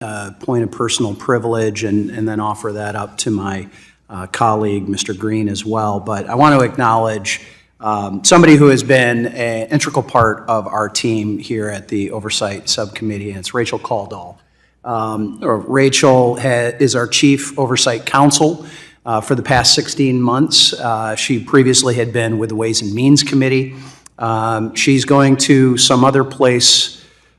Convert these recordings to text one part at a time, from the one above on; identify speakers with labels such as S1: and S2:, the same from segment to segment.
S1: point of personal privilege and then offer that up to my colleague, Mr. Green, as well. But I want to acknowledge somebody who has been an integral part of our team here at the Oversight Subcommittee, and it's Rachel Caldall. Rachel is our Chief Oversight Counsel for the past 16 months. She previously had been with the Ways and Means Committee. She's going to some other place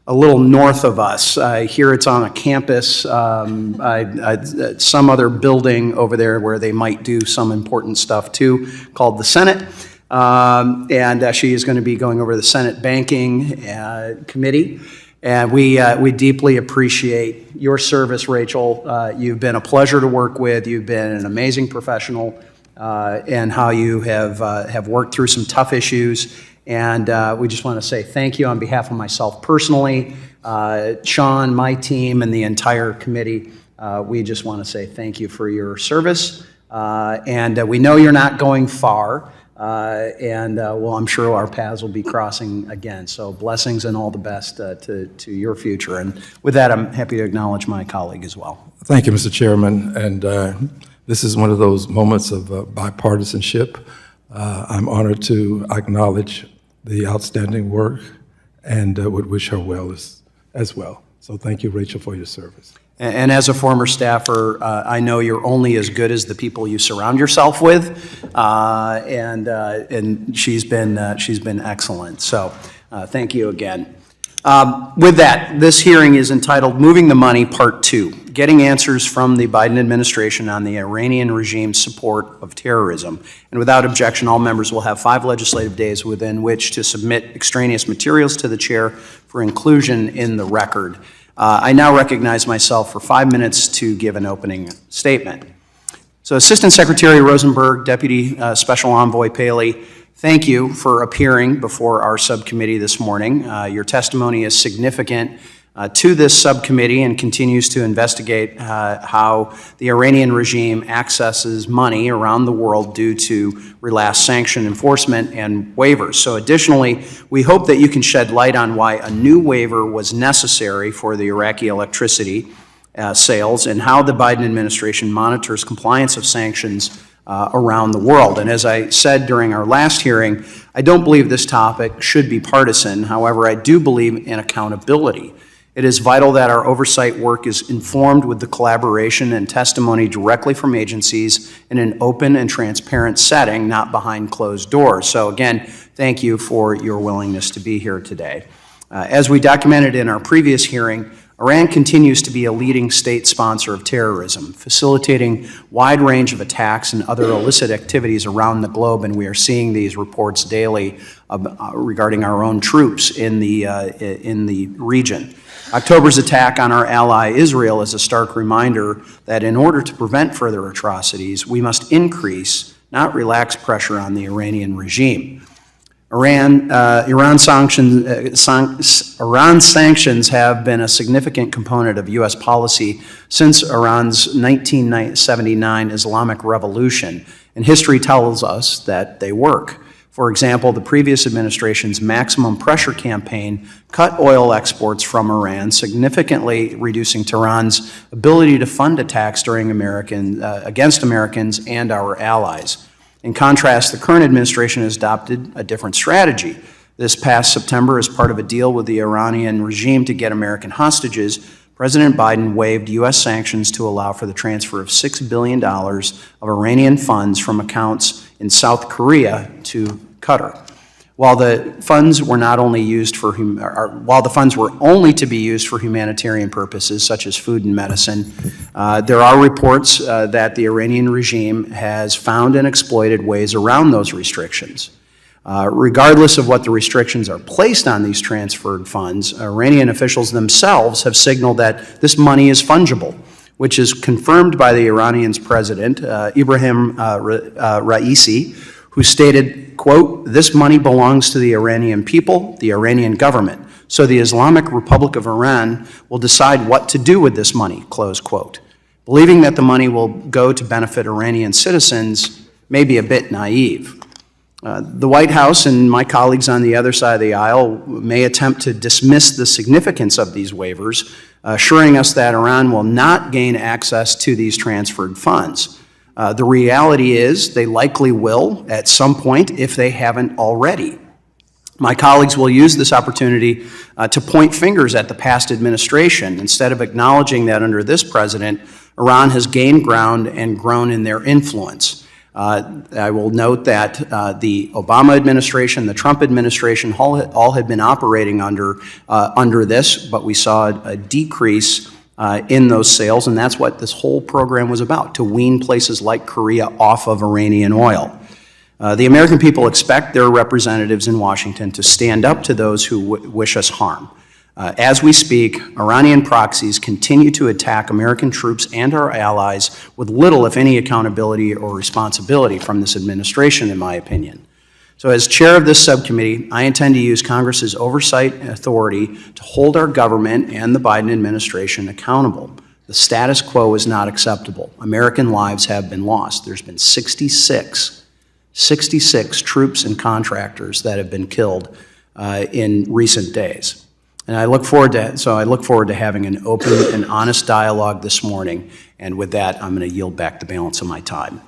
S1: a little north of us. I hear it's on a campus, some other building over there where they might do some important stuff too, called the Senate. And she is going to be going over the Senate Banking Committee. And we deeply appreciate your service, Rachel. You've been a pleasure to work with. You've been an amazing professional, and how you have worked through some tough issues. And we just want to say thank you on behalf of myself personally, Sean, my team, and the entire committee. We just want to say thank you for your service. And we know you're not going far. Well, I'm sure our paths will be crossing again. So blessings and all the best to your future. And with that, I'm happy to acknowledge my colleague as well.
S2: Thank you, Mr. Chairman. And this is one of those moments of bipartisanship. I'm honored to acknowledge the outstanding work and would wish her well as well. So thank you, Rachel, for your service.
S1: And as a former staffer, I know you're only as good as the people you surround yourself with, and she's been excellent. So thank you again. With that, this hearing is entitled Moving the Money, Part 2, Getting Answers from the Biden Administration on the Iranian Regime's Support of Terrorism. And without objection, all members will have 5 legislative days within which to submit extraneous materials to the chair for inclusion in the record. I now recognize myself for 5 minutes to give an opening statement. So Assistant Secretary Rosenberg, Deputy Special Envoy Paley, thank you for appearing before our subcommittee this morning. Your testimony is significant to this subcommittee and continues to investigate how the Iranian regime accesses money around the world due to relaxed sanction enforcement and waivers. So additionally, we hope that you can shed light on why a new waiver was necessary for the Iraqi electricity sales and how the Biden administration monitors compliance of sanctions around the world. And as I said during our last hearing, I don't believe this topic should be partisan. However, I do believe in accountability. It is vital that our oversight work is informed with the collaboration and testimony directly from agencies in an open and transparent setting, not behind closed doors. So again, thank you for your willingness to be here today. As we documented in our previous hearing, Iran continues to be a leading state sponsor of terrorism, facilitating wide range of attacks and other illicit activities around the globe, and we are seeing these reports daily regarding our own troops in the region. October's attack on our ally Israel is a stark reminder that in order to prevent further atrocities, we must increase, not relax, pressure on the Iranian regime. Iran sanctions have been a significant component of U.S. policy since Iran's 1979 Islamic Revolution, and history tells us that they work. For example, the previous administration's maximum pressure campaign cut oil exports from Iran, significantly reducing Tehran's ability to fund attacks during against Americans and our allies. In contrast, the current administration has adopted a different strategy. This past September, as part of a deal with the Iranian regime to get American hostages, President Biden waived U.S. sanctions to allow for the transfer of $6 billion of Iranian funds from accounts in South Korea to Qatar. While the funds were only to be used for humanitarian purposes such as food and medicine, there are reports that the Iranian regime has found and exploited ways around those restrictions. Regardless of what the restrictions are placed on these transferred funds, Iranian officials themselves have signaled that this money is fungible, which is confirmed by the Iranian's president, Ibrahim Raisi, who stated, quote, "This money belongs to the Iranian people, the Iranian government, so the Islamic Republic of Iran will decide what to do with this money," close quote. Believing that the money will go to benefit Iranian citizens may be a bit naive. The White House and my colleagues on the other side of the aisle may attempt to dismiss the significance of these waivers, assuring us that Iran will not gain access to these transferred funds. The reality is they likely will at some point if they haven't already. My colleagues will use this opportunity to point fingers at the past administration instead of acknowledging that under this president, Iran has gained ground and grown in their influence. I will note that the Obama administration, the Trump administration, all had been operating under this, but we saw a decrease in those sales, and that's what this whole program was about, to wean places like Korea off of Iranian oil. The American people expect their representatives in Washington to stand up to those who wish us harm. As we speak, Iranian proxies continue to attack American troops and our allies with little, if any, accountability or responsibility from this administration, in my opinion. So as chair of this subcommittee, I intend to use Congress's oversight authority to hold our government and the Biden administration accountable. The status quo is not acceptable. American lives have been lost. There's been 66 troops and contractors that have been killed in recent days. And I look forward to having an open and honest dialogue this morning. And with that, I'm going to yield back the balance of my time.